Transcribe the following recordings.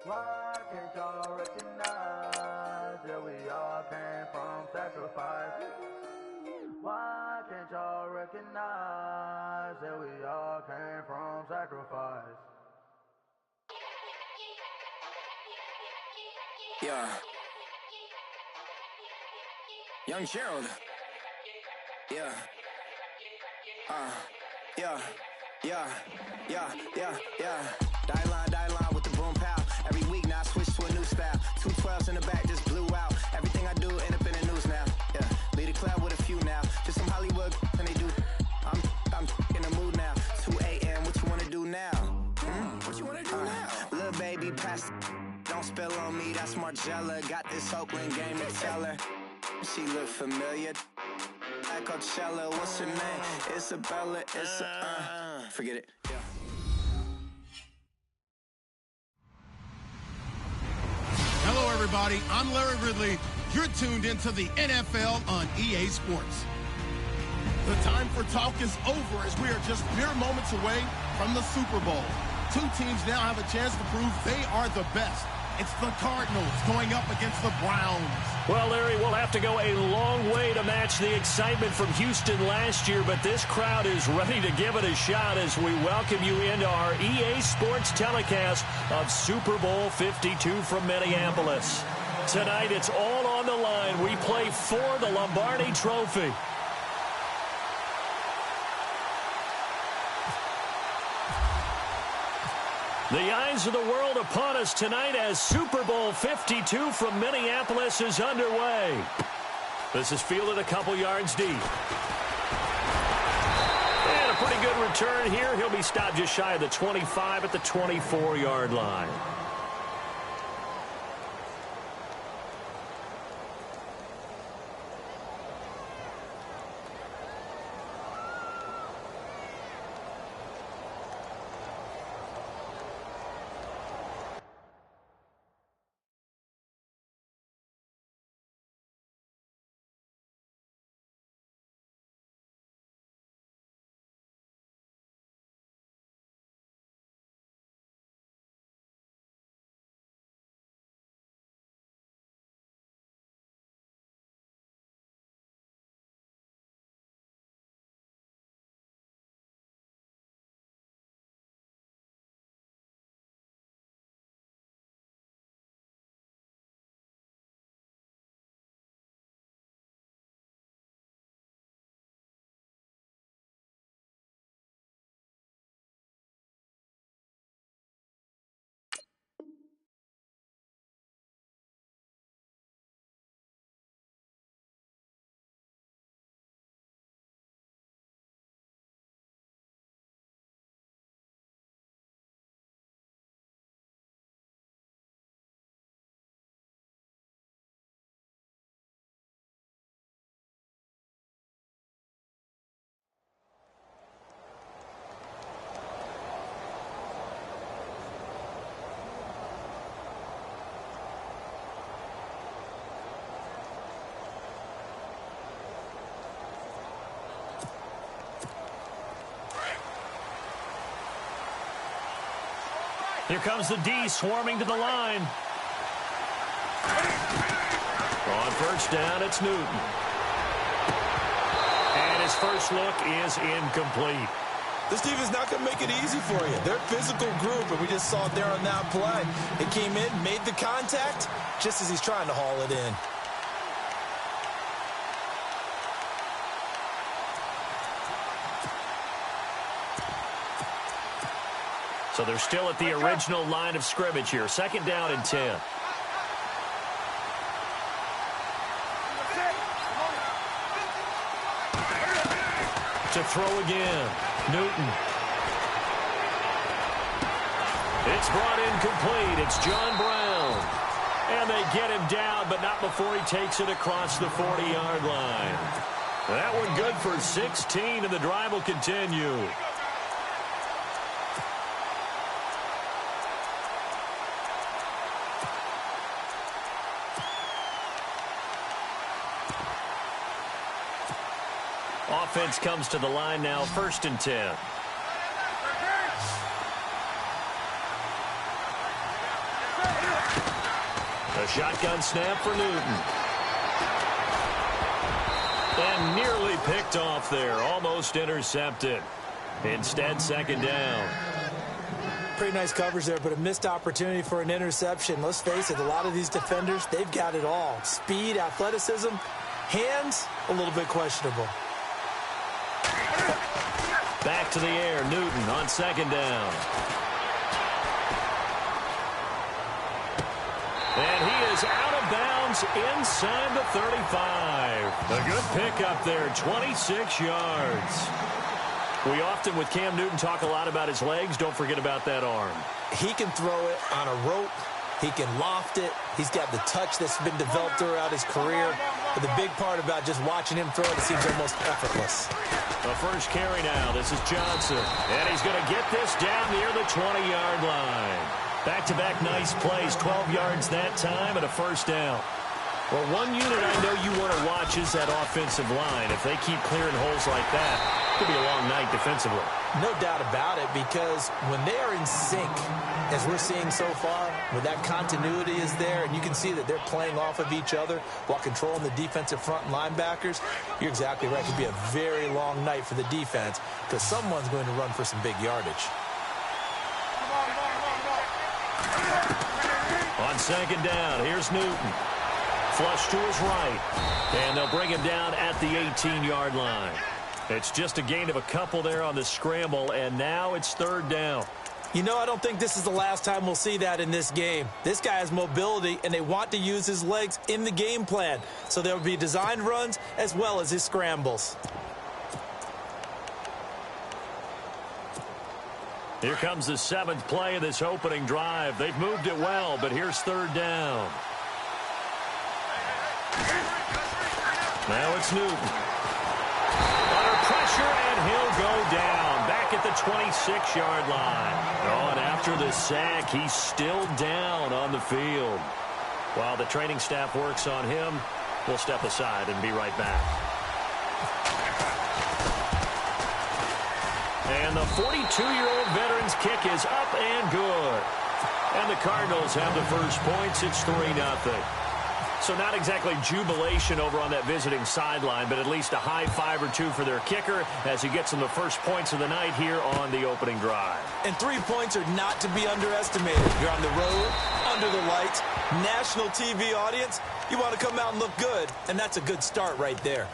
Why can't y'all recognize that we all came from sacrifice? Why can't y'all recognize that we all came from sacrifice? Yeah. Young Gerald. Yeah. Yeah. Die line with the boom pow. Every week now I switch to a new style. 212s in the back just blew out. Everything I do end up in the news now. Yeah. Lead a club with a few now. Just some Hollywood and they do. I'm in the mood now. 2 a.m. What you wanna do now? What you wanna do now? Little baby pass. Don't spill on me. That's Margella. Got this Oakland game to tell her. She look familiar. Like Coachella. What's her name? Isabella. Forget it. Yeah. Hello, everybody. I'm Larry Ridley. You're tuned into the NFL on EA Sports. The time for talk is over as we are just mere moments away from the Super Bowl. Two teams now have a chance to prove they are the best. It's the Cardinals going up against the Browns. Well, Larry, we'll have to go a long way to match the excitement from Houston last year, but this crowd is ready to give it a shot as we welcome you into our EA Sports telecast of Super Bowl 52 from Minneapolis. Tonight, it's all on the line. We play for the Lombardi Trophy. The eyes of the world upon us tonight as Super Bowl 52 from Minneapolis is underway. This is fielded a couple yards deep. And a pretty good return here. He'll be stopped just shy of the 25 at the 24-yard line. Here comes the D swarming to the line. On first down, it's Newton. And his first look is incomplete. This team is not going to make it easy for you. They're a physical group, and we just saw it there on that play. It came in, made the contact, just as he's trying to haul it in. So they're still at the original line of scrimmage here. Second down and 10. To throw again. Newton. It's brought in complete. It's John Brown. And they get him down, but not before he takes it across the 40-yard line. That one good for 16, and the drive will continue. Offense comes to the line now, first and 10. A shotgun snap for Newton. And nearly picked off there. Almost intercepted. Instead, second down. Pretty nice coverage there, but a missed opportunity for an interception. Let's face it, a lot of these defenders, they've got it all. Speed, athleticism, hands, a little bit questionable. Back to the air, Newton on second down. And he is out of bounds inside the 35. A good pickup there, 26 yards. We often, with Cam Newton, talk a lot about his legs. Don't forget about that arm. He can throw it on a rope. He can loft it. He's got the touch that's been developed throughout his career. But the big part about just watching him throw it, it seems almost effortless. The first carry now. This is Johnson. And he's going to get this down near the 20-yard line. Back-to-back nice plays. 12 yards that time and a first down. Well, one unit I know you want to watch is that offensive line. If they keep clearing holes like that, it could be a long night defensively. No doubt about it, because when they are in sync, as we're seeing so far, when that continuity is there, and you can see that they're playing off of each other while controlling the defensive front linebackers, you're exactly right. It could be a very long night for the defense, because someone's going to run for some big yardage. On second down, here's Newton. Flush to his right. And they'll bring him down at the 18-yard line. It's just a gain of a couple there on the scramble, and now it's third down. You know, I don't think this is the last time we'll see that in this game. This guy has mobility, and they want to use his legs in the game plan. So there will be designed runs as well as his scrambles. Here comes the seventh play of this opening drive. They've moved it well, but here's third down. Now it's Newton. Under pressure, and he'll go down. Back at the 26-yard line. Oh, and after the sack, he's still down on the field. While the training staff works on him, we'll step aside and be right back. And the 42-year-old veteran's kick is up and good. And the Cardinals have the first points. It's 3-0. So not exactly jubilation over on that visiting sideline, but at least a high five or two for their kicker as he gets them the first points of the night here on the opening drive. And 3 points are not to be underestimated. You're on the road, under the lights, national TV audience. You want to come out and look good, and that's a good start right there.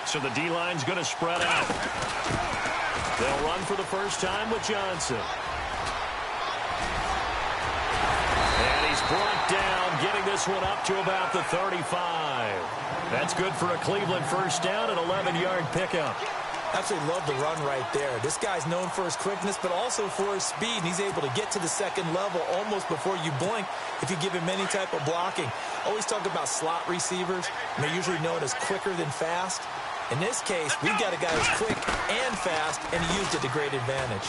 So the D-line's going to spread out. They'll run for the first time with Johnson. And he's brought down, getting this one up to about the 35. That's good for a Cleveland first down, an 11-yard pickup. Absolutely love the run right there. This guy's known for his quickness, but also for his speed. And he's able to get to the second level almost before you blink if you give him any type of blocking. Always talk about slot receivers, and they're usually known as quicker than fast. In this case, we've got a guy who's quick and fast, and he used it to great advantage.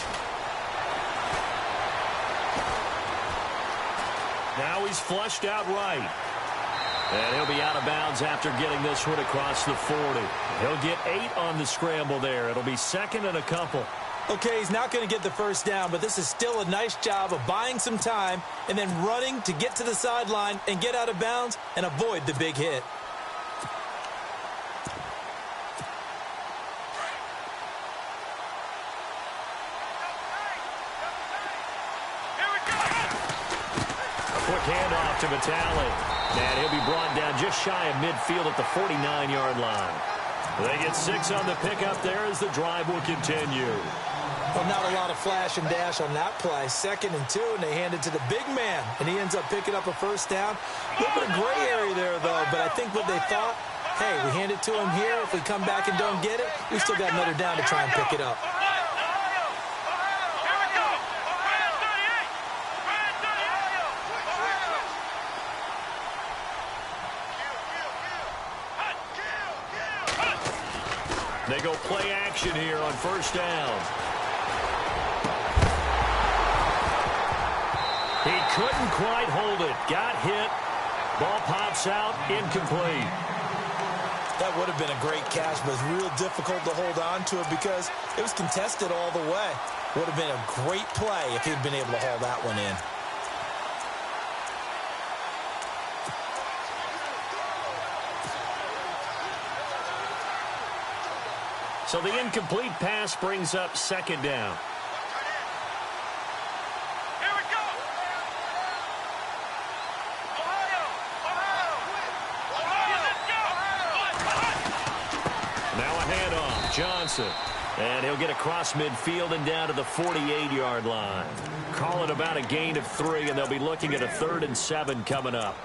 Now he's flushed out right. And he'll be out of bounds after getting this one across the 40. He'll get 8 on the scramble there. It'll be second and a couple. Okay, he's not going to get the first down, but this is still a nice job of buying some time and then running to get to the sideline and get out of bounds and avoid the big hit. Quick handoff to Vitale. And he'll be brought down just shy of midfield at the 49-yard line. They get 6 on the pickup there as the drive will continue. Well, not a lot of flash and dash on that play. 2nd and 2, and they hand it to the big man. And he ends up picking up a first down. A little bit of gray area there, though. But I think what they thought, hey, we hand it to him here. If we come back and don't get it, we still got another down to try and pick it up. They go play action here on first down. couldn't quite hold it. Got hit. Ball pops out, incomplete. That would have been a great catch, but it's real difficult to hold on to it because it was contested all the way. Would have been a great play if he'd been able to haul that one in. So the incomplete pass brings up second down. Here we go. Ohio, let's go. Now a handoff. Johnson. And he'll get across midfield and down to the 48-yard line. Call it about a gain of 3, and they'll be looking at a 3rd and 7 coming up.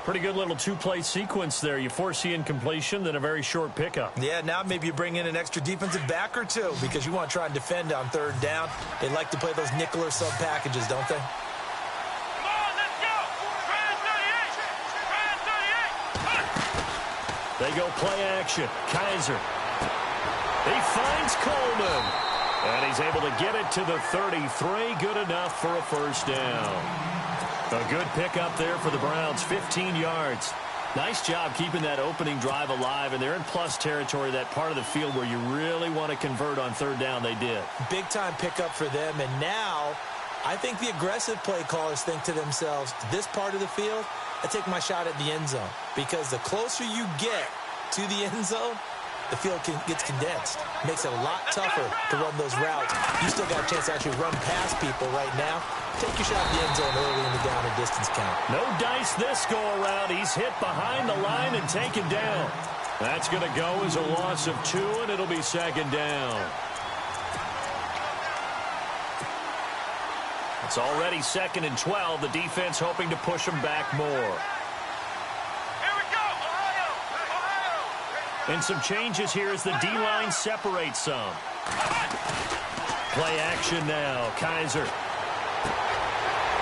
Pretty good little two-play sequence there. You force the incompletion, then a very short pickup. Yeah, now maybe you bring in an extra defensive back or two because you want to try and defend on 3rd down. They like to play those nickel or sub packages, don't they? Come on, let's go. Brand 38. They go play action. Kaiser. He finds Coleman. And he's able to get it to the 33. Good enough for a first down. A good pickup there for the Browns, 15 yards. Nice job keeping that opening drive alive, and they're in plus territory, that part of the field where you really want to convert on 3rd down. They did. Big-time pickup for them, and now I think the aggressive play callers think to themselves, this part of the field, I take my shot at the end zone, because the closer you get to the end zone, the field gets condensed. Makes it a lot tougher to run those routes. You still got a chance to actually run past people right now. Take your shot at the end zone early in the down and distance count. No dice this go-around. He's hit behind the line and taken down. That's going to go as a loss of 2, and it'll be 2nd down. It's already 2nd and 12. The defense hoping to push them back more. And some changes here as the D-line separates some. Play action now. Kaiser.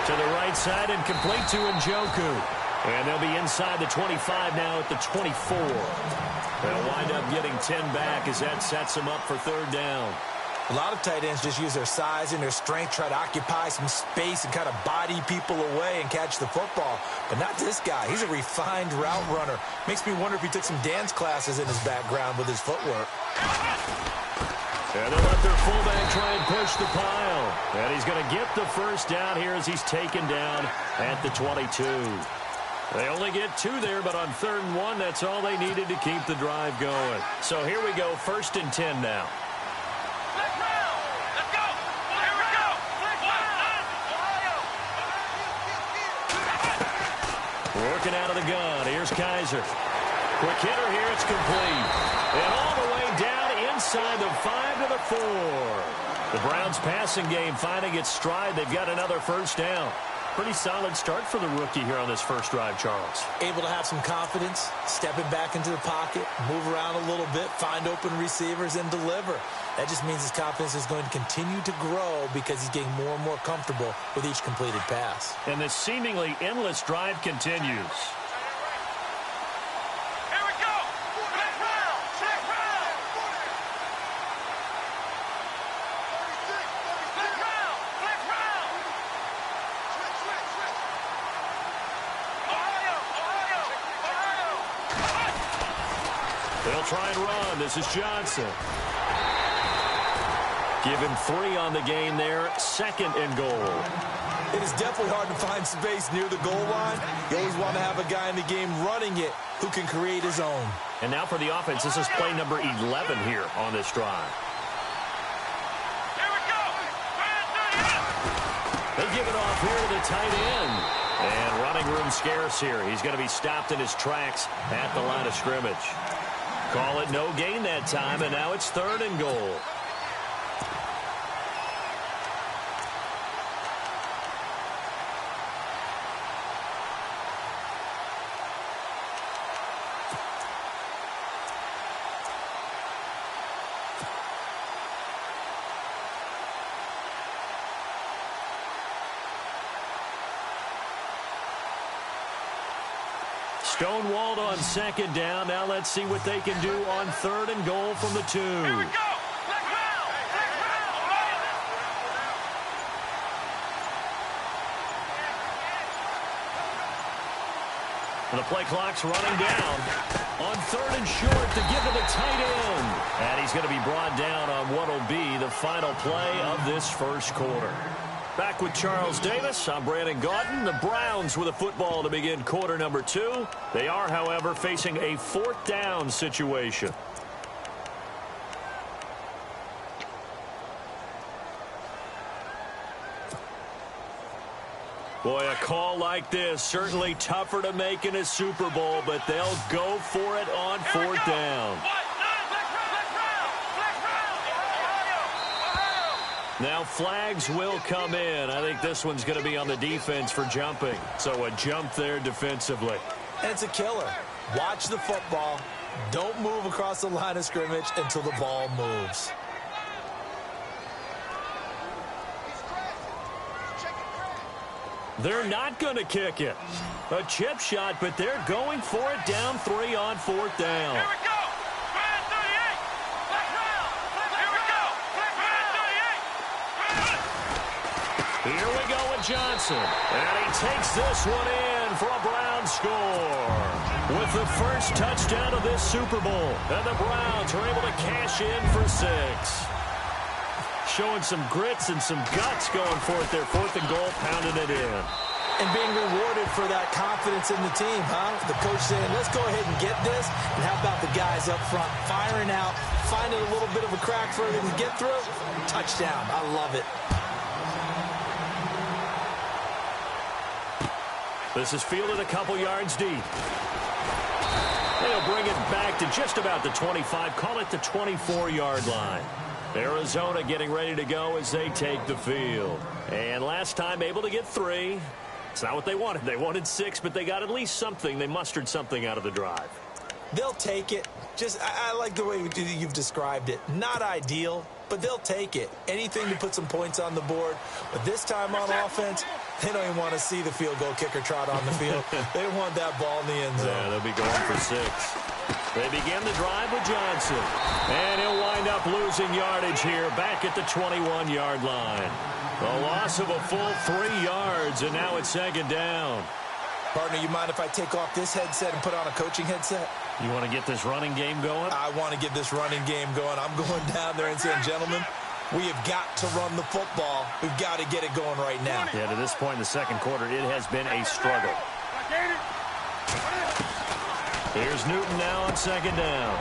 To the right side and complete to Njoku. And they'll be inside the 25 now at the 24. They'll wind up getting 10 back as that sets them up for 3rd down. A lot of tight ends just use their size and their strength, try to occupy some space and kind of body people away and catch the football. But not this guy. He's a refined route runner. Makes me wonder if he took some dance classes in his background with his footwork. And they'll let their fullback try and push the pile. And he's going to get the first down here as he's taken down at the 22. They only get 2 there, but on 3rd and 1, that's all they needed to keep the drive going. So here we go, 1st and 10 now. Working out of the gun. Here's Kaiser. Quick hitter here. It's complete. And all the way down inside the 5 to the 4. The Browns passing game finding its stride. They've got another first down. Pretty solid start for the rookie here on this first drive, Charles. Able to have some confidence, stepping back into the pocket, move around a little bit, find open receivers, and deliver. That just means his confidence is going to continue to grow because he's getting more and more comfortable with each completed pass. And this seemingly endless drive continues. They'll try and run. This is Johnson. Give him 3 on the game there. 2nd and goal. It is definitely hard to find space near the goal line. You always want to have a guy in the game running it who can create his own. And now for the offense, this is play number 11 here on this drive. Here we go. They give it off here to the tight end. And running room scarce here. He's going to be stopped in his tracks at the line of scrimmage. Call it no gain that time, and now it's 3rd and goal. Stonewalled on 2nd down. Now let's see what they can do on 3rd and goal from the 2. Here we go. And the play clock's running down. On 3rd and short to give to the tight end. And he's going to be brought down on what will be the final play of this first quarter. Back with Charles Davis, I'm Brandon Gaudin. The Browns with a football to begin quarter number 2. They are, however, facing a 4th down situation. Boy, a call like this, certainly tougher to make in a Super Bowl, but they'll go for it on 4th down. Now flags will come in. I think this one's going to be on the defense for jumping. So a jump there defensively. And it's a killer. Watch the football. Don't move across the line of scrimmage until the ball moves. They're not going to kick it. A chip shot, but they're going for it down 3 on 4th down. Here we go. Brand 38. Black round. Here we go. Brand 38. Here we go with Johnson. And he takes this one in for a Brown score. With the first touchdown of this Super Bowl. And the Browns are able to cash in for 6. Showing some grits and some guts going for it there. 4th and goal, pounding it in. And being rewarded for that confidence in the team, huh? The coach saying, let's go ahead and get this. And how about the guys up front firing out, finding a little bit of a crack for them to get through? Touchdown. I love it. This is fielded a couple yards deep. They'll bring it back to just about the 25. Call it the 24-yard line. Arizona getting ready to go as they take the field. And last time able to get 3. It's not what they wanted. They wanted 6, but they got at least something. They mustered something out of the drive. They'll take it. I like the way you've described it. Not ideal, but they'll take it. Anything to put some points on the board. But this time on offense, they don't even want to see the field goal kicker trot on the field. They want that ball in the end zone. Yeah, they'll be going for 6. They begin the drive with Johnson. And he'll wind up losing yardage here back at the 21-yard line. A loss of a full 3 yards, and now it's 2nd down. Partner, you mind if I take off this headset and put on a coaching headset? You want to get this running game going? I want to get this running game going. I'm going down there and saying, gentlemen, we have got to run the football. We've got to get it going right now. Yeah, to this point in the second quarter, it has been a struggle. Here's Newton now on 2nd down.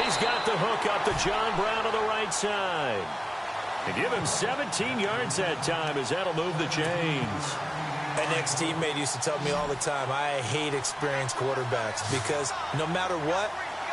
He's got the hook up to John Brown on the right side. They give him 17 yards that time as that'll move the chains. An ex-teammate used to tell me all the time, I hate experienced quarterbacks because no matter what,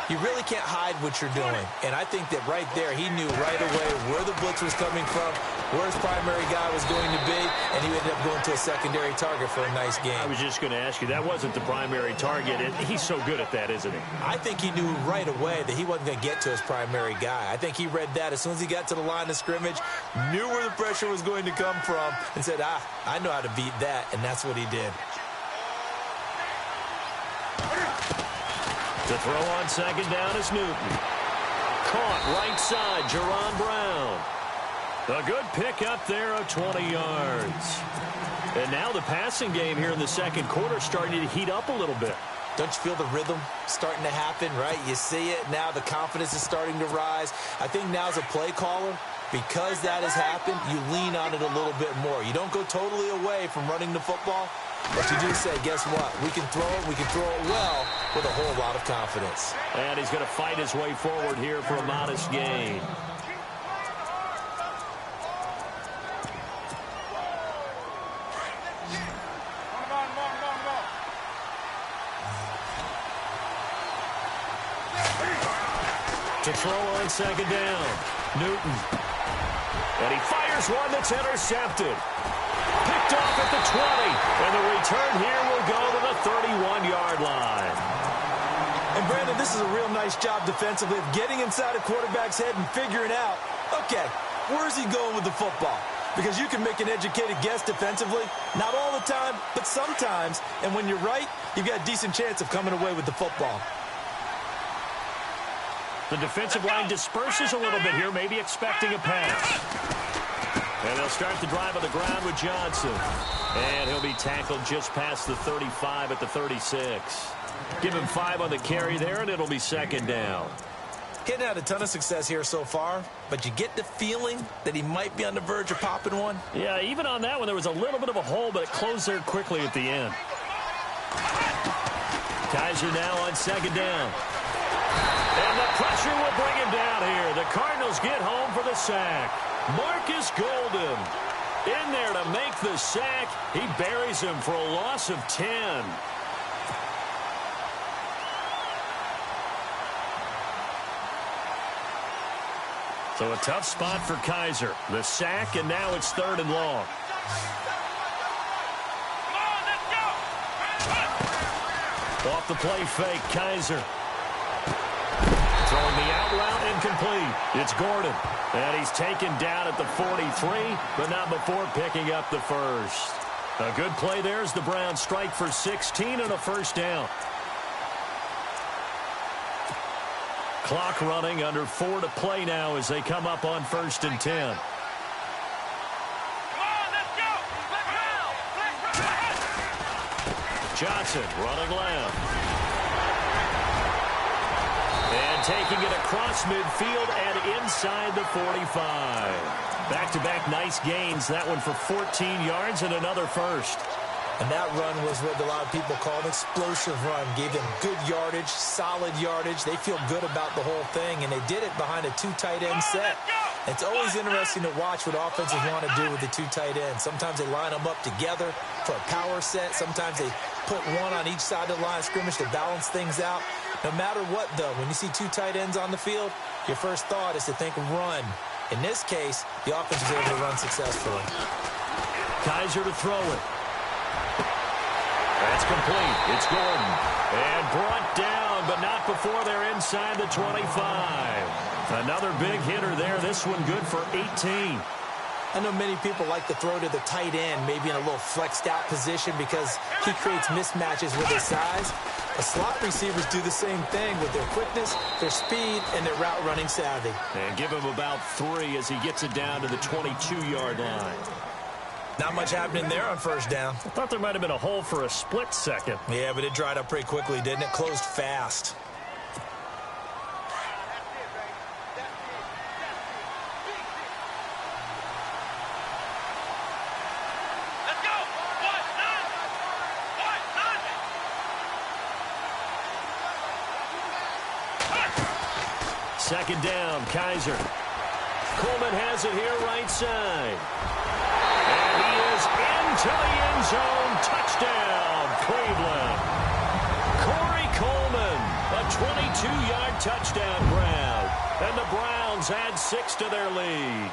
you really can't hide what you're doing. And I think that right there, he knew right away where the blitz was coming from, where his primary guy was going to be, and he ended up going to a secondary target for a nice game. I was just going to ask you, that wasn't the primary target. He's so good at that, isn't he? I think he knew right away that he wasn't going to get to his primary guy. I think he read that as soon as he got to the line of scrimmage, knew where the pressure was going to come from, and said, I know how to beat that, and that's what he did. To throw on 2nd down is Newton. Caught right side, Jerron Brown. A good pick up there of 20 yards. And now the passing game here in the second quarter starting to heat up a little bit. Don't you feel the rhythm starting to happen, right? You see it now. The confidence is starting to rise. I think now as a play caller, because that has happened, you lean on it a little bit more. You don't go totally away from running the football, but you do say, guess what? We can throw it well with a whole lot of confidence. And he's going to fight his way forward here for a modest gain. To throw on 2nd down, Newton. And he fires one that's intercepted. Picked off at the 20. And the return here will go to the 31-yard line. And, Brandon, this is a real nice job defensively of getting inside a quarterback's head and figuring out, okay, where's he going with the football? Because you can make an educated guess defensively. Not all the time, but sometimes. And when you're right, you've got a decent chance of coming away with the football. The defensive line disperses a little bit here, maybe expecting a pass. And they'll start the drive on the ground with Johnson. And he'll be tackled just past the 35 at the 36. Give him 5 on the carry there, and it'll be second down. Getting had a ton of success here so far, but you get the feeling that he might be on the verge of popping one. Yeah, even on that one, there was a little bit of a hole, but it closed there quickly at the end. Kaiser now on second down. And the pressure will bring him down here. The Cardinals get home for the sack. Marcus Golden in there to make the sack. He buries him for a loss of 10. So a tough spot for Kaiser. The sack, and now it's 3rd and long. Off the play fake, Kaiser. Throwing the out route, incomplete. It's Gordon. And he's taken down at the 43, but not before picking up the first. A good play there as the Browns strike for 16 and a first down. Clock running, under 4 to play now as they come up on 1st and 10. Johnson running left. And taking it across midfield and inside the 45. Back-to-back nice gains. That one for 14 yards and another first. And that run was what a lot of people call an explosive run. Gave them good yardage, solid yardage. They feel good about the whole thing, and they did it behind a 2 tight end set. It's always interesting to watch what offenses want to do with the 2 tight ends. Sometimes they line them up together for a power set. Sometimes they put one on each side of the line of scrimmage to balance things out. No matter what, though, when you see 2 tight ends on the field, your first thought is to think run. In this case, the offense was able to run successfully. Kaiser to throw it. That's complete. It's Gordon. And brought down, but not before they're inside the 25. Another big hitter there. This one good for 18. I know many people like to throw to the tight end, maybe in a little flexed out position because he creates mismatches with his size. The slot receivers do the same thing with their quickness, their speed, and their route running savvy. And give him about 3 as he gets it down to the 22-yard line. Not much happening there on first down. I thought there might have been a hole for a split second. Yeah, but it dried up pretty quickly, didn't it? Closed fast. Let's go. Second down, Kaiser. Coleman has it here right side. And he is into the end zone. Touchdown, Cleveland. Corey Coleman, a 22-yard touchdown grab. And the Browns add 6 to their lead.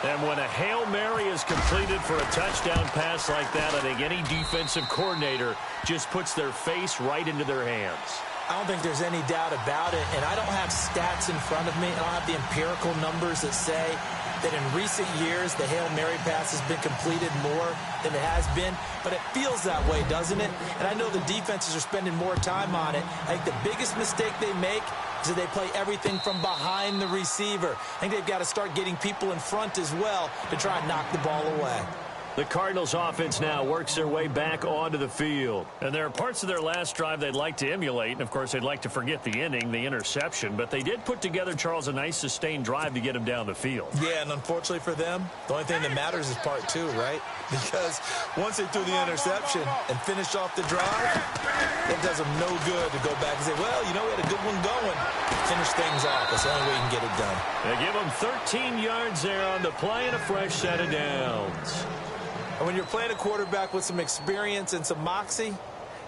And when a Hail Mary is completed for a touchdown pass like that, I think any defensive coordinator just puts their face right into their hands. I don't think there's any doubt about it, and I don't have stats in front of me. I don't have the empirical numbers that say that in recent years the Hail Mary pass has been completed more than it has been, but it feels that way, doesn't it? And I know the defenses are spending more time on it. I think the biggest mistake they make is that they play everything from behind the receiver. I think they've got to start getting people in front as well to try and knock the ball away. The Cardinals offense now works their way back onto the field. And there are parts of their last drive they'd like to emulate. And, of course, they'd like to forget the inning, the interception. But they did put together, Charles, a nice sustained drive to get him down the field. Yeah, and unfortunately for them, the only thing that matters is part 2, right? Because once they threw the interception and finished off the drive, it does them no good to go back and say, well, you know, we had a good one going. Finish things off. That's the only way you can get it done. They give them 13 yards there on the play and a fresh set of downs. And when you're playing a quarterback with some experience and some moxie,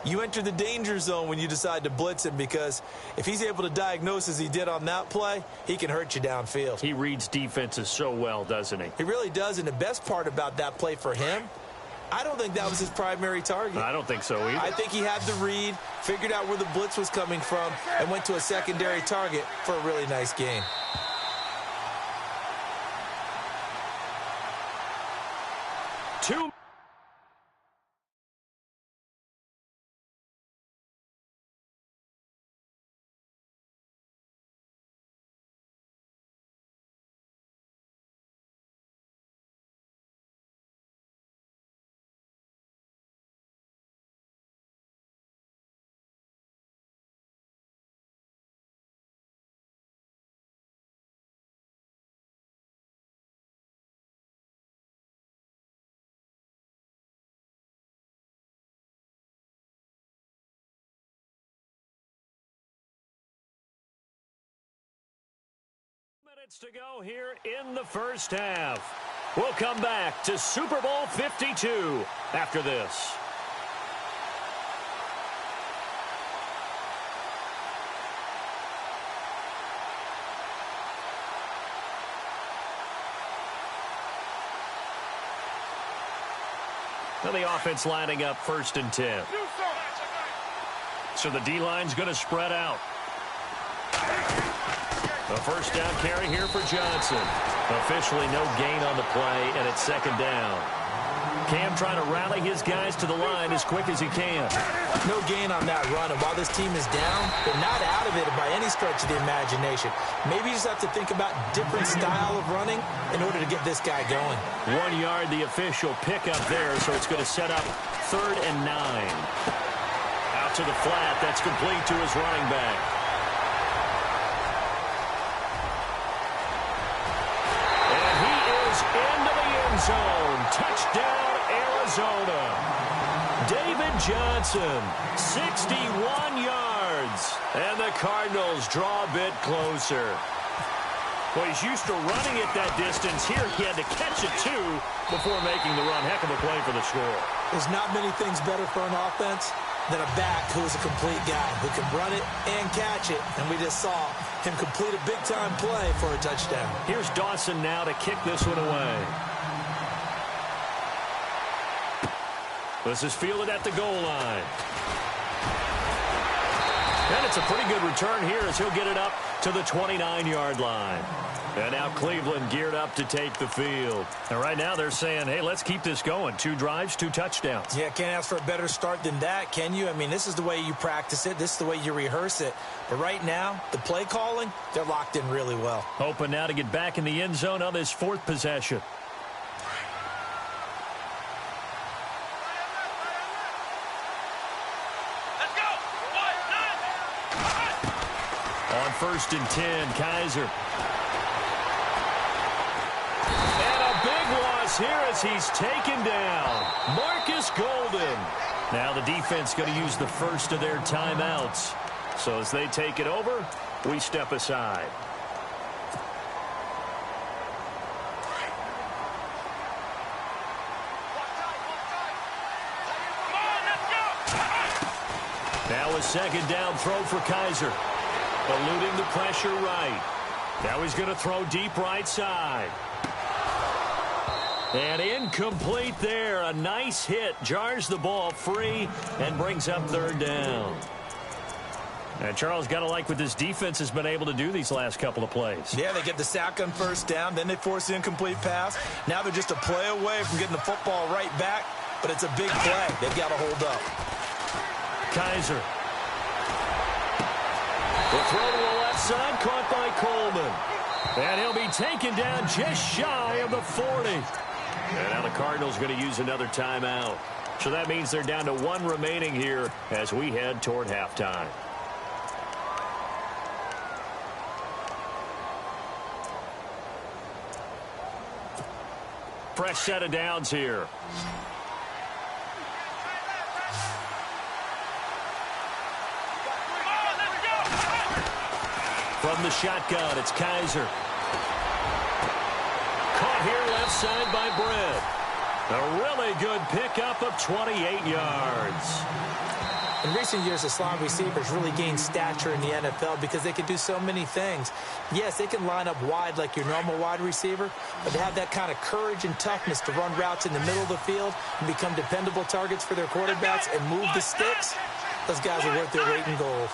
you enter the danger zone when you decide to blitz him, because if he's able to diagnose as he did on that play, he can hurt you downfield. He reads defenses so well, doesn't he? He really does, and the best part about that play for him, I don't think that was his primary target. I don't think so either. I think he had the read, figured out where the blitz was coming from, and went to a secondary target for a really nice gain. Two minutes to go here in the first half. We'll come back to Super Bowl 52 after this. Now the offense lining up 1st and 10. So the D-line's going to spread out. A first down carry here for Johnson. Officially no gain on the play, and it's 2nd down. Cam trying to rally his guys to the line as quick as he can. No gain on that run, and while this team is down, they're not out of it by any stretch of the imagination. Maybe you just have to think about different style of running in order to get this guy going. 1 yard, the official pickup there, so it's going to set up 3rd and 9. Out to the flat, that's complete to his running back. Into the end zone. Touchdown, Arizona. David Johnson, 61 yards. And the Cardinals draw a bit closer. Well, he's used to running it that distance. Here he had to catch it, too, before making the run. Heck of a play for the score. There's not many things better for an offense than a back who is a complete guy who can run it and catch it. And we just saw him complete a big-time play for a touchdown. Here's Dawson now to kick this one away. This is fielded at the goal line. And it's a pretty good return here as he'll get it up to the 29-yard line. And now Cleveland geared up to take the field. And right now they're saying, hey, let's keep this going. 2 drives, 2 touchdowns. Yeah, can't ask for a better start than that, can you? I mean, this is the way you practice it. This is the way you rehearse it. But right now, the play calling, they're locked in really well. Hoping now to get back in the end zone on this 4th possession. On 1st and 10, Kaiser. And a big loss here as he's taken down. Marcus Golden. Now the defense going to use the first of their timeouts. So as they take it over, we step aside. Now a 2nd down throw for Kaiser. Eluding the pressure right. Now he's going to throw deep right side. And incomplete there. A nice hit. Jars the ball free and brings up 3rd down. And Charles, got to like what this defense has been able to do these last couple of plays. Yeah, they get the sack on 1st down. Then they force the incomplete pass. Now they're just a play away from getting the football right back. But it's a big play. They've got to hold up. Kaiser. The throw to the left side, caught by Coleman. And he'll be taken down just shy of the 40. And now the Cardinals going to use another timeout. So that means they're down to 1 remaining here as we head toward halftime. Fresh set of downs here. From the shotgun, it's Kaiser. Caught here left side by Brett. A really good pickup of 28 yards. In recent years, the slot receivers really gained stature in the NFL because they can do so many things. Yes, they can line up wide like your normal wide receiver, but they have that kind of courage and toughness to run routes in the middle of the field and become dependable targets for their quarterbacks and move the sticks. Those guys are worth their weight in gold.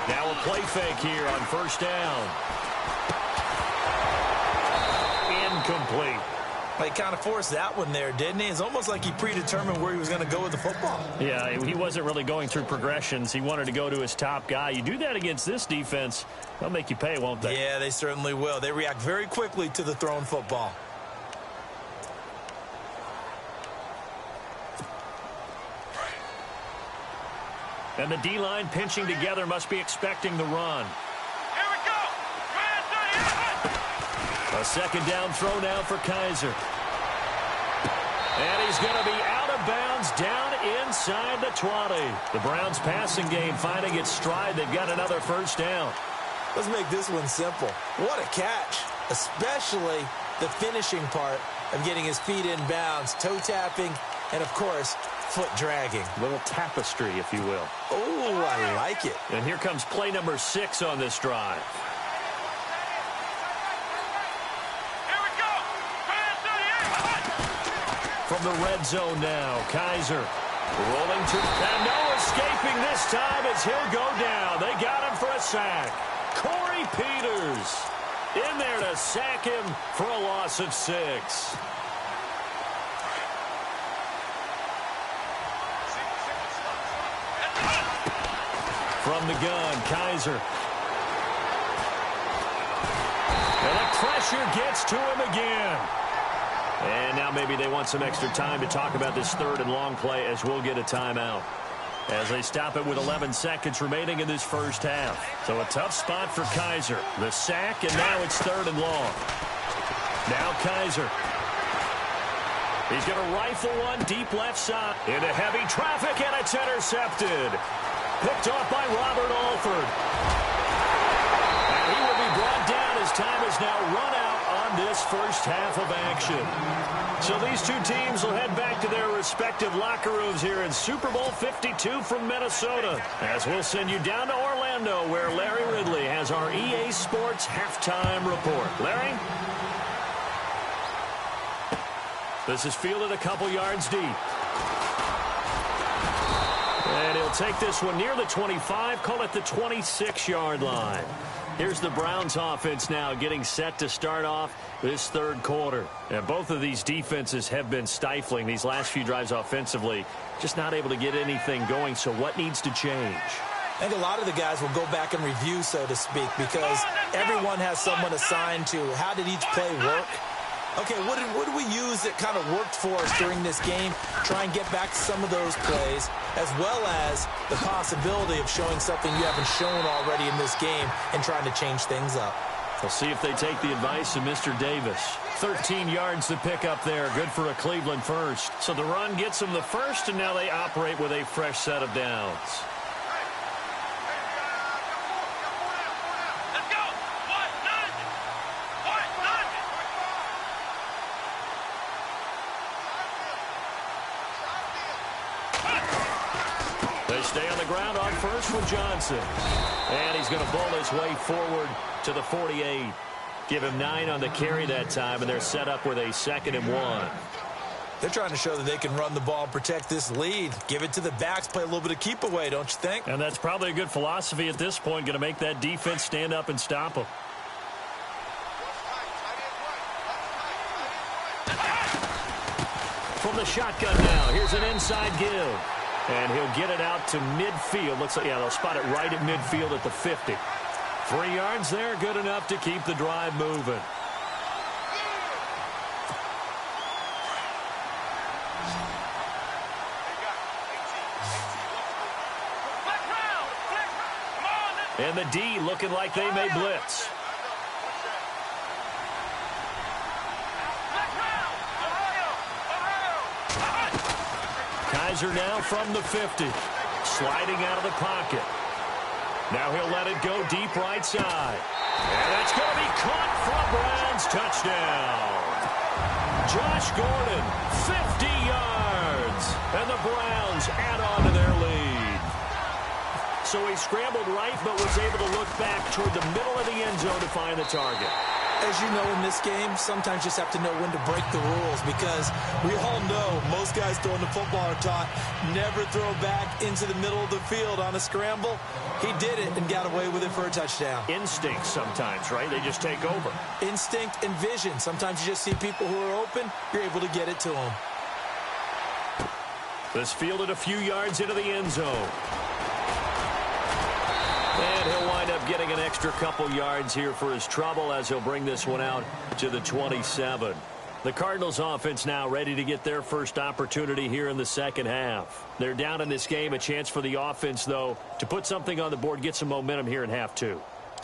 Now a play fake here on 1st down. Incomplete. He kind of forced that one there, didn't he? It's almost like he predetermined where he was going to go with the football. Yeah, he wasn't really going through progressions. He wanted to go to his top guy. You do that against this defense, they'll make you pay, won't they? Yeah, they certainly will. They react very quickly to the thrown football. And the D-line pinching together must be expecting the run. Here we go. A 2nd down throw now for Kaiser. And he's going to be out of of bounds down inside the 20. The Browns passing game finding its stride. They've got another first down. Let's make this one simple. What a catch, especially the finishing part of getting his feet in bounds, toe tapping, and, of course, foot dragging. A little tapestry, if you will. Oh, I like it. And here comes play number 6 on this drive. Here we go. From the red zone now, Kaiser rolling to, and no escaping this time as he'll go down. They got him for a sack. Corey Peters in there to sack him for a loss of 6. From the gun, Kaiser. And the pressure gets to him again. And now maybe they want some extra time to talk about this third and long play as we'll get a timeout. As they stop it with 11 seconds remaining in this first half. So a tough spot for Kaiser. The sack, and now it's third and long. Now Kaiser. He's going to rifle one deep left side. Into heavy traffic, and it's intercepted. Picked off by Robert Alford. And he will be brought down as time is now run out on this first half of action. So these two teams will head back to their respective locker rooms here in Super Bowl 52 from Minnesota. As we'll send you down to Orlando, where Larry Ridley has our EA Sports halftime report. Larry? This is fielded a couple yards deep. And he'll take this one near the 25, call it the 26-yard line. Here's the Browns offense now getting set to start off this third quarter. And both of these defenses have been stifling these last few drives offensively. Just not able to get anything going, so what needs to change? I think a lot of the guys will go back and review, so to speak, because everyone has someone assigned to how did each play work. Okay, what did we use that kind of worked for us during this game? Try and get back to some of those plays, as well as the possibility of showing something you haven't shown already in this game and trying to change things up. We'll see if they take the advice of Mr. Davis. 13 yards to pick up there. Good for a Cleveland first. So the run gets them the first, and now they operate with a fresh set of downs. Stay on the ground on first with Johnson. And he's going to bowl his way forward to the 48. Give him 9 on the carry that time, and they're set up with a 2nd and 1. They're trying to show that they can run the ball and protect this lead. Give it to the backs, play a little bit of keep away, don't you think? And that's probably a good philosophy at this point, going to make that defense stand up and stop them. From the shotgun now, here's an inside give. And he'll get it out to midfield. Looks like, yeah, they'll spot it right at midfield at the 50. 3 yards there, good enough to keep the drive moving. And the D looking like they may blitz. Kaiser now from the 50. Sliding out of the pocket. Now he'll let it go deep right side. And that's going to be caught for a Browns touchdown. Josh Gordon, 50 yards. And the Browns add on to their lead. So he scrambled right, but was able to look back toward the middle of the end zone to find the target. As you know, in this game, sometimes you just have to know when to break the rules, because we all know most guys throwing the football are taught never throw back into the middle of the field on a scramble. He did it and got away with it for a touchdown. Instinct sometimes, right? They just take over. Instinct and vision. Sometimes you just see people who are open, you're able to get it to them. This fielded a few yards into the end zone. And he'll wind up getting an extra couple yards here for his trouble as he'll bring this one out to the 27. The Cardinals offense now ready to get their first opportunity here in the second half. They're down in this game. A chance for the offense, though, to put something on the board, get some momentum here in half 2.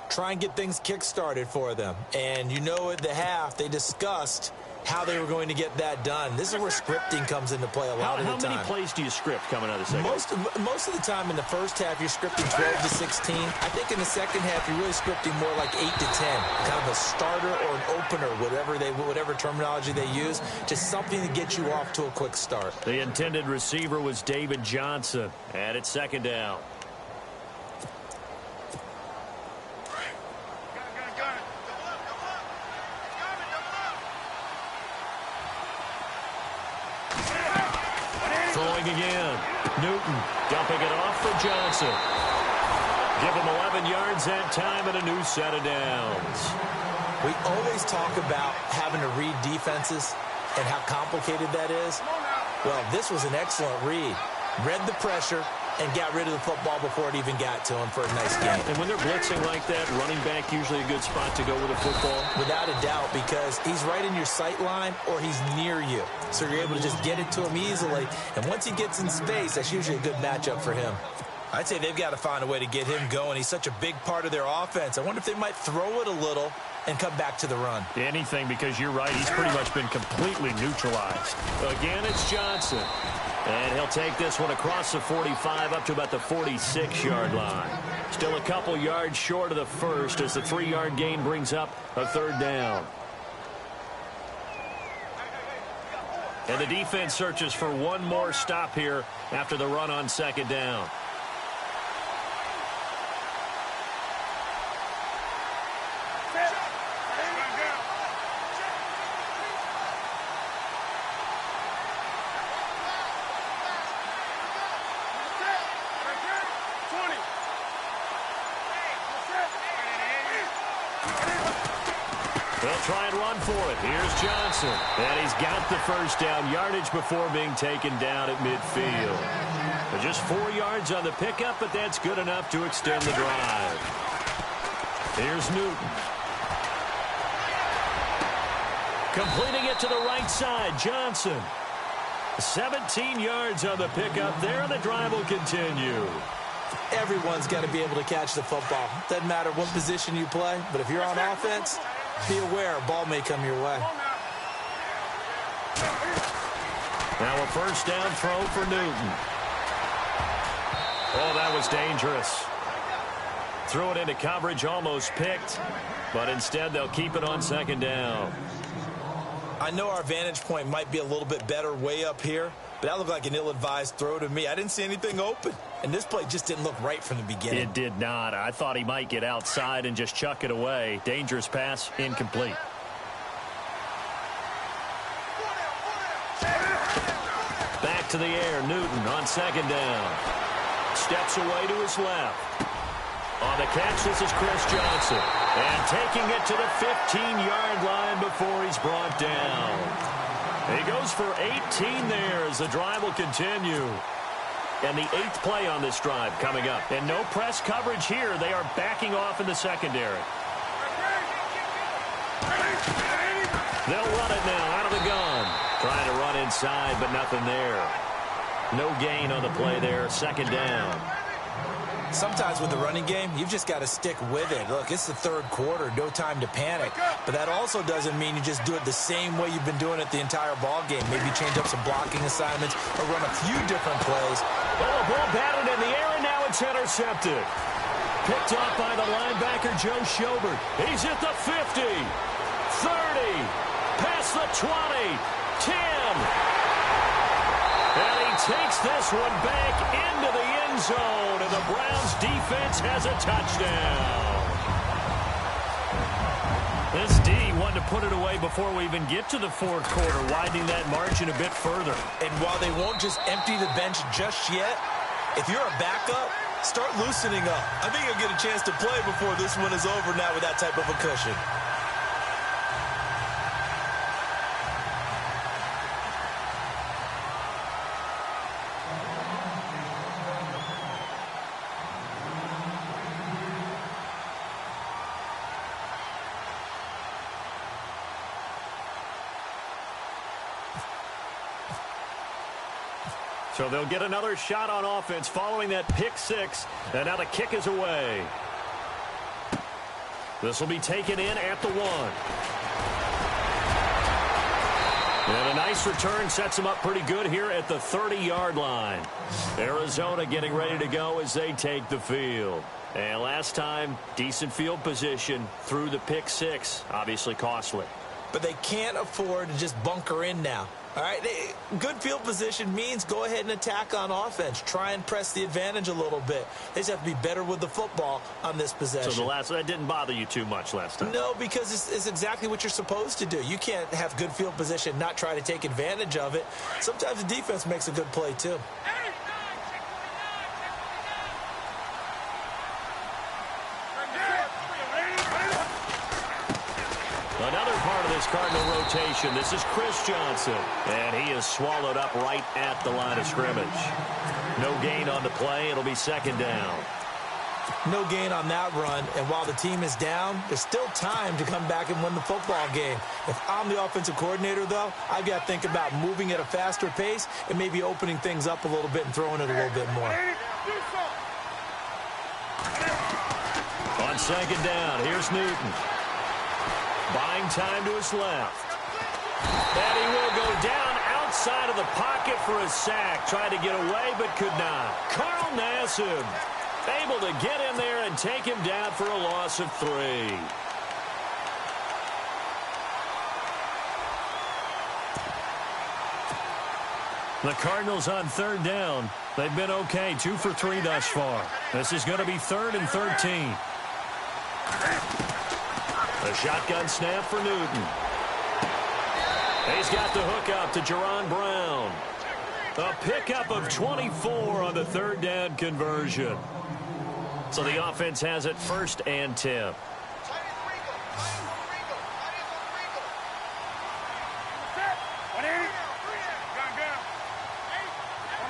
Try and get things kick-started for them. And you know at the half they discussed how they were going to get that done. This is where scripting comes into play a lot of the time. How many plays do you script coming out of the second? Most of the time in the first half, you're scripting 12 to 16. I think in the second half, you're really scripting more like 8 to 10. Kind of a starter or an opener, whatever terminology they use, just something to get you off to a quick start. The intended receiver was David Johnson, and it's second down. Throwing again. Newton dumping it off for Johnson. Give him 11 yards that time and a new set of downs. We always talk about having to read defenses and how complicated that is. Well, this was an excellent read. Read the pressure and got rid of the football before it even got to him for a nice game. And when they're blitzing like that, running back usually a good spot to go with a football? Without a doubt, because he's right in your sight line or he's near you. So you're able to just get it to him easily. And once he gets in space, that's usually a good matchup for him. I'd say they've got to find a way to get him going. He's such a big part of their offense. I wonder if they might throw it a little and come back to the run. Anything, because you're right. He's pretty much been completely neutralized. Again, it's Johnson. And he'll take this one across the 45 up to about the 46-yard line. Still a couple yards short of the first as the 3-yard gain brings up a third down. And the defense searches for one more stop here after the run on second down. Try and run for it. Here's Johnson. And he's got the first down yardage before being taken down at midfield. But just 4 yards on the pickup, but that's good enough to extend the drive. Here's Newton. Completing it to the right side, Johnson. 17 yards on the pickup there, and the drive will continue. Everyone's got to be able to catch the football. Doesn't matter what position you play, but if you're on offense, be aware, a ball may come your way. Now a first down throw for Newton. Oh, that was dangerous. Threw it into coverage, almost picked, but instead they'll keep it on second down. I know our vantage point might be a little bit better way up here, but that looked like an ill-advised throw to me. I didn't see anything open, and this play just didn't look right from the beginning. It did not. I thought he might get outside and just chuck it away. Dangerous pass, incomplete. Back to the air, Newton on second down. Steps away to his left. On the catch, this is Chris Johnson. And taking it to the 15-yard line before he's brought down. He goes for 18 there as the drive will continue. And the 8th play on this drive coming up. And no press coverage here. They are backing off in the secondary. They'll run it now out of the gun. Trying to run inside, but nothing there. No gain on the play there. Second down. Sometimes with the running game, you've just got to stick with it. Look, it's the third quarter, no time to panic. But that also doesn't mean you just do it the same way you've been doing it the entire ball game. Maybe change up some blocking assignments or run a few different plays. Oh, ball batted in the air, and now it's intercepted. Picked off by the linebacker, Joe Schobert. He's at the 50, 30, past the 20, 10. And he takes this one back into the end zone, and the Browns defense has a touchdown. This D wanted to put it away before we even get to the fourth quarter, widening that margin a bit further. And while they won't just empty the bench just yet, if you're a backup, start loosening up. I think you'll get a chance to play before this one is over now with that type of a cushion. So they'll get another shot on offense following that pick six. And now the kick is away. This will be taken in at the 1. And a nice return sets them up pretty good here at the 30-yard line. Arizona getting ready to go as they take the field. And last time, decent field position through the pick six. Obviously costly. But they can't afford to just bunker in now. All right, good field position means go ahead and attack on offense. Try and press the advantage a little bit. They just have to be better with the football on this possession. So that didn't bother you too much last time? No, because it's exactly what you're supposed to do. You can't have good field position, not try to take advantage of it. Sometimes the defense makes a good play, too. Another part of this Cardinal rotation. This is Chris Johnson. And he is swallowed up right at the line of scrimmage. No gain on the play. It'll be second down. No gain on that run. And while the team is down, there's still time to come back and win the football game. If I'm the offensive coordinator, though, I've got to think about moving at a faster pace and maybe opening things up a little bit and throwing it a little bit more. On second down, here's Newton. Buying time to his left. And he will go down outside of the pocket for a sack. Tried to get away, but could not. Carl Nassib able to get in there and take him down for a loss of 3. The Cardinals on third down. They've been okay, 2 for 3 thus far. This is going to be 3rd and 13. A shotgun snap for Newton. He's got the hook up to Jerron Brown. A pickup of 24 on the third down conversion. So the offense has it 1st and 10.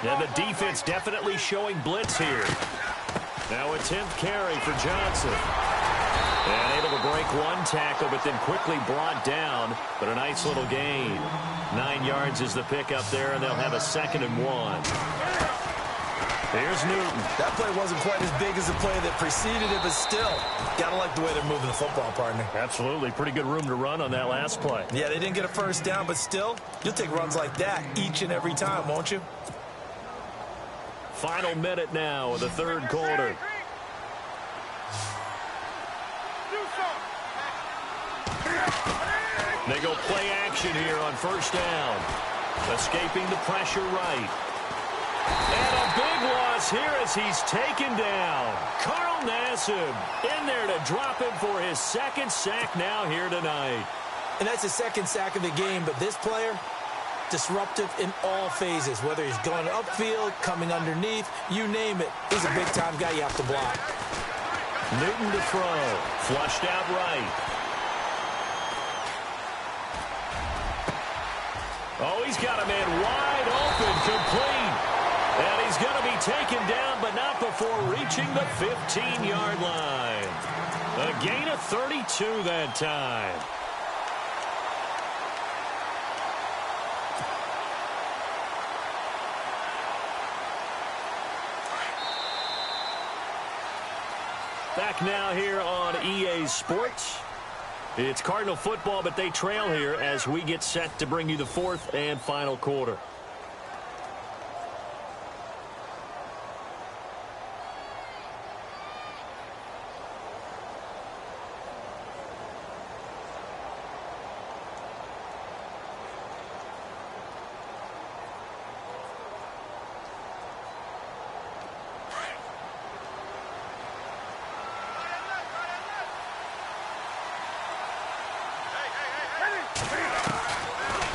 And the defense definitely showing blitz here. Now a 10th carry for Johnson. And able to break one tackle, but then quickly brought down. But a nice little gain. 9 yards is the pickup there, and they'll have a 2nd and 1. Here's Newton. That play wasn't quite as big as the play that preceded it, but still, gotta like the way they're moving the football, partner. Absolutely. Pretty good room to run on that last play. Yeah, they didn't get a first down, but still, you'll take runs like that each and every time, won't you? Final minute now of the third quarter. They go play action here on 1st down. Escaping the pressure right. And a big loss here as he's taken down. Carl Nassib in there to drop him for his 2nd sack now here tonight. And that's his 2nd sack of the game, but this player, disruptive in all phases, whether he's going upfield, coming underneath, you name it. He's a big-time guy you have to block. Newton to throw. Flushed out right. Oh, he's got a man wide open, complete. And he's going to be taken down, but not before reaching the 15-yard line. A gain of 32 that time. Back now here on EA Sports. It's Cardinal football, but they trail here as we get set to bring you the 4th and final quarter.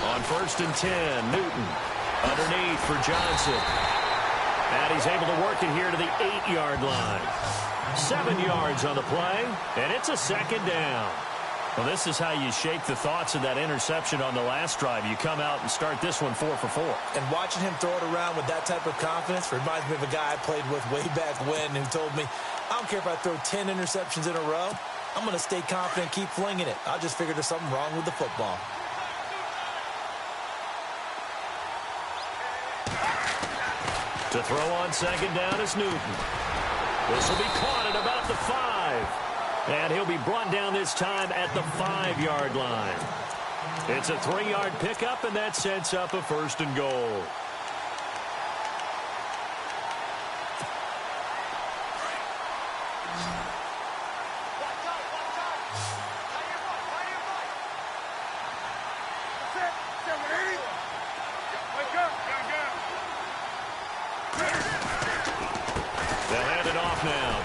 On 1st and 10, Newton underneath for Johnson. And he's able to work it here to the 8-yard line. 7 yards on the play, and it's a 2nd down. Well, this is how you shake the thoughts of that interception on the last drive. You come out and start this one 4 for 4. And watching him throw it around with that type of confidence reminds me of a guy I played with way back when who told me, I don't care if I throw 10 interceptions in a row. I'm going to stay confident, keep flinging it. I just figured there's something wrong with the football. To throw on 2nd down is Newton. This will be caught at about the 5. And he'll be brought down this time at the 5-yard line. It's a 3-yard pickup, and that sets up a 1st and goal.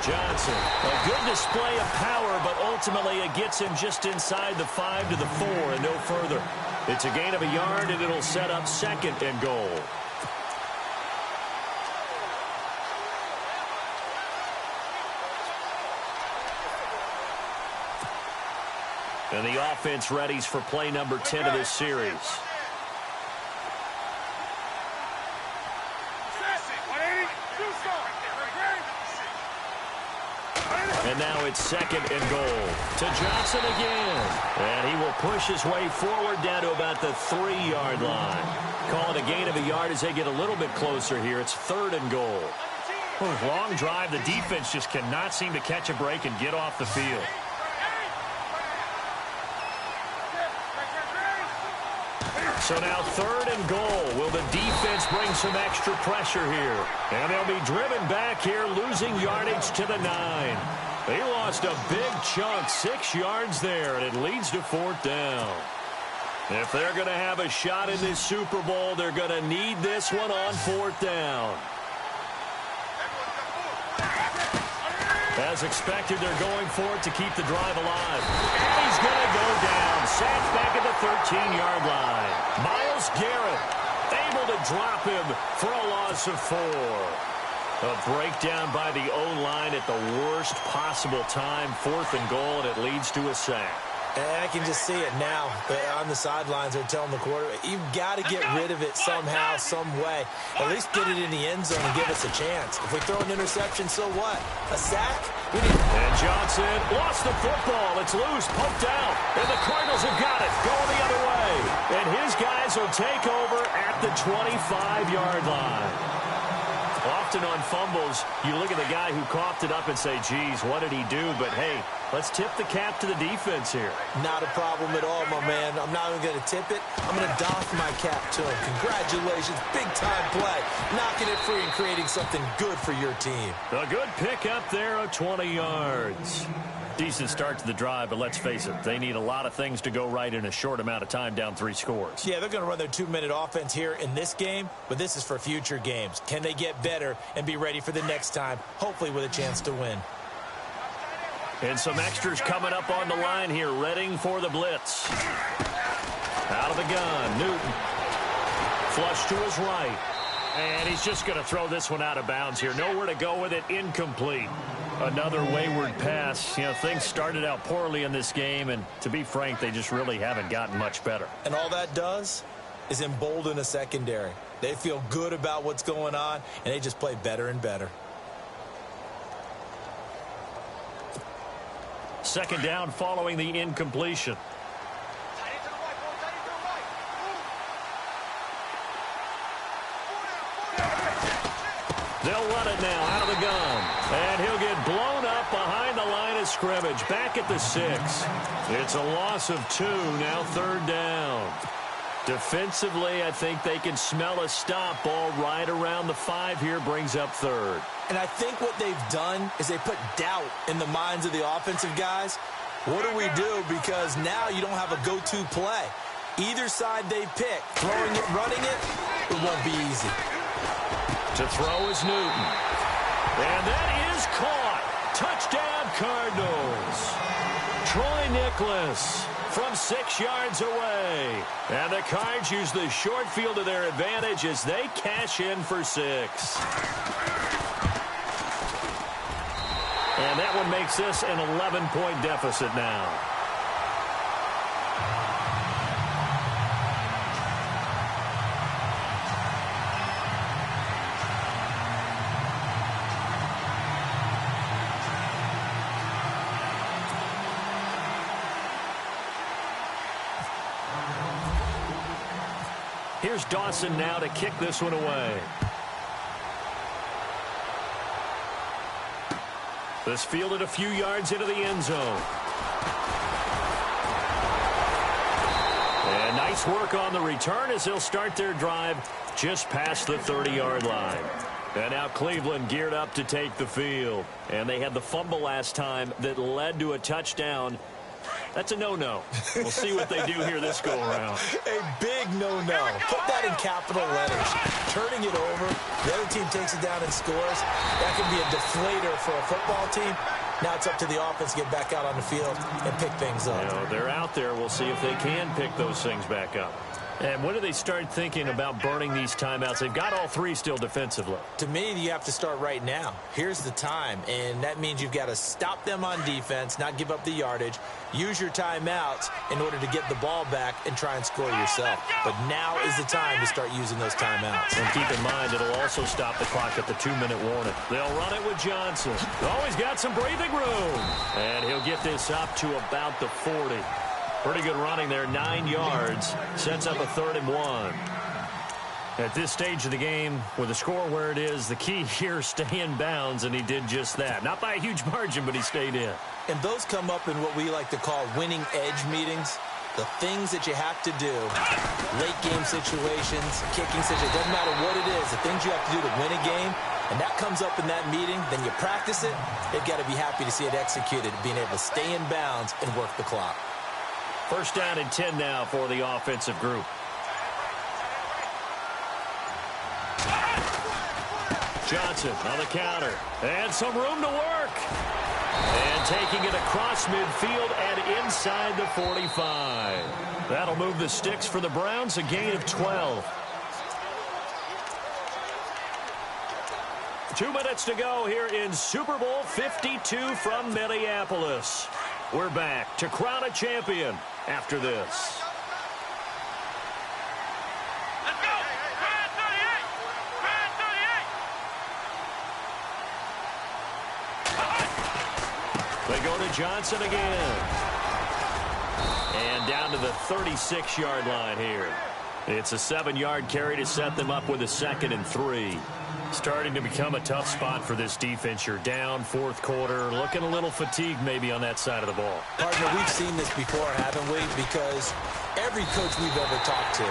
Johnson, a good display of power, but ultimately it gets him just inside the 5 to the 4 and no further. It's a gain of a yard, and it'll set up 2nd and goal. And the offense readies for play number 10 of this series. And now it's 2nd and goal to Johnson again. And he will push his way forward down to about the 3-yard line. Call it a gain of a yard as they get a little bit closer here. It's 3rd and goal. Long drive. The defense just cannot seem to catch a break and get off the field. So now 3rd and goal. Will the defense bring some extra pressure here? And they'll be driven back here, losing yardage to the 9. They lost a big chunk, 6 yards there, and it leads to 4th down. If they're going to have a shot in this Super Bowl, they're going to need this one on 4th down. As expected, they're going for it to keep the drive alive. And he's going to go down. Sacked back at the 13-yard line. Myles Garrett able to drop him for a loss of 4. A breakdown by the O-line at the worst possible time. 4th and goal, and it leads to a sack. And I can just see it now. On the sidelines, they're telling the quarterback, you've got to get rid of it somehow, some way. At least get it in the end zone and give us a chance. If we throw an interception, so what? A sack? And Johnson lost the football. It's loose, poked out. And the Cardinals have got it. Going the other way. And his guys will take over at the 25-yard line. Often on fumbles, you look at the guy who coughed it up and say, geez, what did he do? But, hey, let's tip the cap to the defense here. Not a problem at all, my man. I'm not even going to tip it. I'm going to doff my cap to him. Congratulations. Big-time play. Knocking it free and creating something good for your team. A good pick up there of 20 yards. Decent start to the drive, but let's face it, they need a lot of things to go right in a short amount of time, down 3 scores. Yeah, they're going to run their 2-minute offense here in this game, but this is for future games. Can they get better and be ready for the next time, hopefully with a chance to win? And some extras coming up on the line here, readying for the blitz. Out of the gun, Newton. Flush to his right. And he's just going to throw this one out of bounds here. Nowhere to go with it, incomplete. Another wayward pass. You know, things started out poorly in this game, and to be frank, they just really haven't gotten much better. And all that does is embolden a secondary. They feel good about what's going on, and they just play better and better. 2nd down following the incompletion. They'll run it now out of the gun. And he'll get blown up behind the line of scrimmage. Back at the 6. It's a loss of 2. Now 3rd down. Defensively, I think they can smell a stop. Ball right around the 5 here. Brings up 3rd. And I think what they've done is they put doubt in the minds of the offensive guys. What do we do? Because now you don't have a go-to play. Either side they pick, throwing it, running it, it won't be easy. To throw is Newton. And that is caught. Touchdown, Cardinals. Troy Nicholas from 6 yards away. And the Cards use the short field to their advantage as they cash in for 6. And that one makes this an 11-point deficit now. Here's Dawson now to kick this one away. This fielded a few yards into the end zone. Colts work on the return as they'll start their drive just past the 30-yard line. And now Cleveland geared up to take the field. And they had the fumble last time that led to a touchdown. That's a no-no. We'll see what they do here this go-around. A big no-no. Put that in capital letters. Turning it over, the other team takes it down and scores. That can be a deflator for a football team. Now it's up to the offense to get back out on the field and pick things up. You know, they're out there. We'll see if they can pick those things back up. And when do they start thinking about burning these timeouts? They've got all three still defensively. To me, you have to start right now. Here's the time, and that means you've got to stop them on defense, not give up the yardage, use your timeouts in order to get the ball back and try and score yourself. But now is the time to start using those timeouts. And keep in mind, it'll also stop the clock at the 2-minute warning. They'll run it with Johnson. Oh, he's got some breathing room. And he'll get this up to about the 40. Pretty good running there, 9 yards. Sets up a 3rd and 1. At this stage of the game, with the score where it is, the key here, stay in bounds, and he did just that. Not by a huge margin, but he stayed in. And those come up in what we like to call winning edge meetings. The things that you have to do, late game situations, kicking situations, doesn't matter what it is, the things you have to do to win a game, and that comes up in that meeting, then you practice it, they've got to be happy to see it executed, being able to stay in bounds and work the clock. First down and 10 now for the offensive group. Johnson on the counter. And some room to work. And taking it across midfield and inside the 45. That'll move the sticks for the Browns, a gain of 12. 2 minutes to go here in Super Bowl 52 from Minneapolis. We're back to crown a champion after this. Let's go. Brand 38. Brand 38. They go to Johnson again. And down to the 36-yard line here. It's a 7-yard carry to set them up with a 2nd and 3. Starting to become a tough spot for this defense. You're down, 4th quarter, looking a little fatigued maybe on that side of the ball. Partner, we've seen this before, haven't we? Because every coach we've ever talked to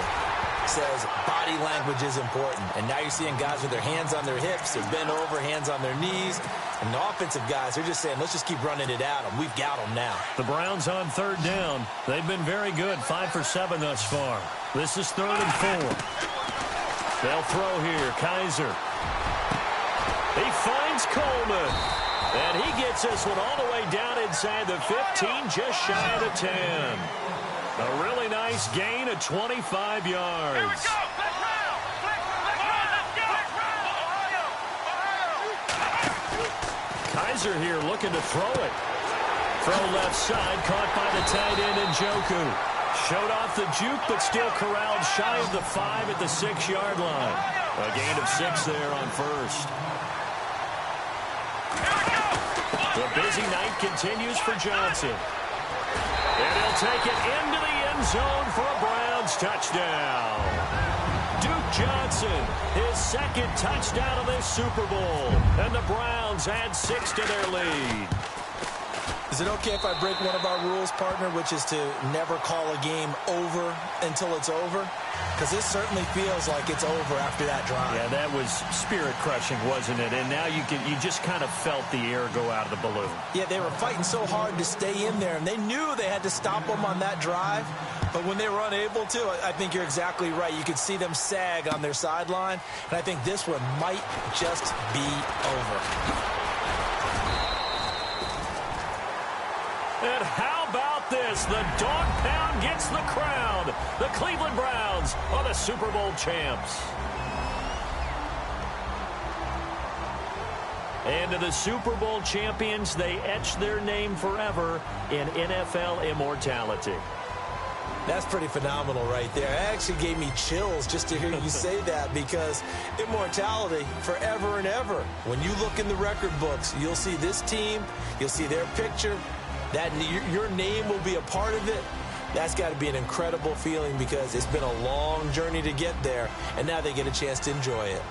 says body language is important. And now you're seeing guys with their hands on their hips, they're bent over, hands on their knees. And the offensive guys, they're just saying, let's just keep running it at them. We've got them now. The Browns on 3rd down. They've been very good, 5 for 7 thus far. This is 3rd and 4. They'll throw here, Kaiser. He finds Coleman. And he gets this one all the way down inside the 15, just shy of the 10. A really nice gain of 25 yards. Here we go. Let's round. Let's go. Kaiser here looking to throw it. Throw left side, caught by the tight end Njoku. Showed off the juke, but still corralled shy of the 5 at the 6-yard line. A gain of 6 there on 1st. The busy night continues for Johnson. And he'll take it into the end zone for a Browns touchdown. Duke Johnson, his 2nd touchdown of this Super Bowl. And the Browns add 6 to their lead. Is it okay if I break one of our rules, partner, which is to never call a game over until it's over? Because this certainly feels like it's over after that drive. Yeah, that was spirit-crushing, wasn't it? And now you just kind of felt the air go out of the balloon. Yeah, they were fighting so hard to stay in there, and they knew they had to stop them on that drive. But when they were unable to, I think you're exactly right. You could see them sag on their sideline, and I think this one might just be over. And how about this? The dog pound gets the crown. The Cleveland Browns are the Super Bowl champs. And to the Super Bowl champions, they etch their name forever in NFL immortality. That's pretty phenomenal right there. It actually gave me chills just to hear you say that, because immortality forever and ever. When you look in the record books, you'll see this team, you'll see their picture, that your name will be a part of it. That's got to be an incredible feeling, because it's been a long journey to get there, and now they get a chance to enjoy it.